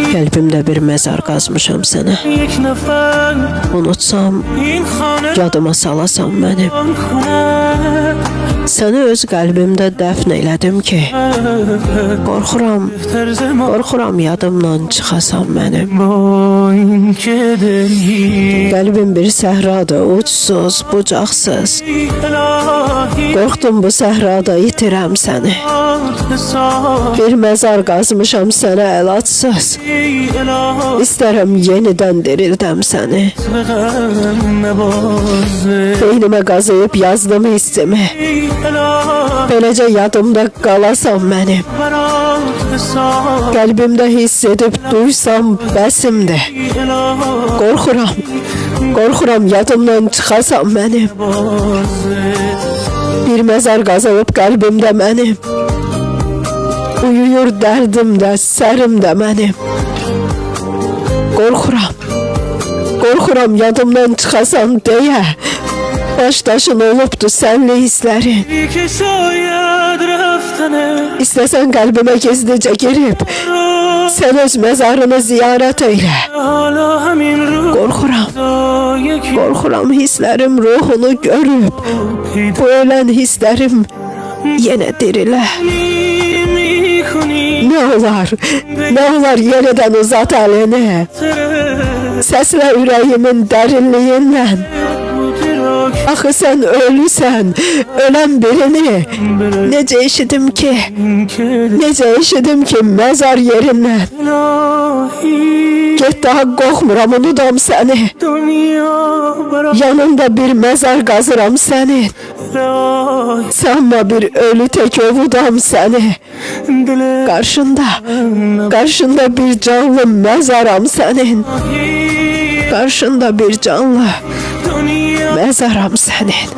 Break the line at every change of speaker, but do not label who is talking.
Qəlbimdə bir məzar qazmışam sənə. Unutsam, yadıma salasan mənim. Səni öz qəlbimdə dəfn elədim ki, qorxuram yadımdan çıxasan mənim. Qəlbim bir səhradır, uçsuz, bucaqsız. Qorxdum bu səhrada itirəm səni. Bir məzar qazmışam sənə əlacsız. İstərəm yenidən dirildəm səni. Beynimə qazıyıb yazdım hissimi. Beləcə yadımda qalasan mənim. Qəlbimdə hiss edib duysam bəsimdir. Qorxuram yadımdan çıxasan mənim. Bir məzar qazılıb qəlbimdə mənim. Uyuyur dərdimdə, sərimdə mənim. Qorxuram yadımdan çıxasan deyə. Baş daşın olubdu sənli hisslərin. İstəsən qəlbimə gizlicə girib, sən öz məzarını ziyarət eylə. Qorxuram hisslərim ruhunu görüb, bu ölən hisslərim yenə dirilə. Nə olar yenidən uzat əlini, səslə ürəyimin dərinliyindən. Axı sən ölüsən, ölən birini necə eşidim ki məzar yerindən. Get daha qorxmuram, unudam səni. Yanında bir məzar qazıram sənin. Sanma bir ölü tək ovudam səni. Qarşında bir canlı məzaram sənin. Qarşında bir canlı məzaram sənin.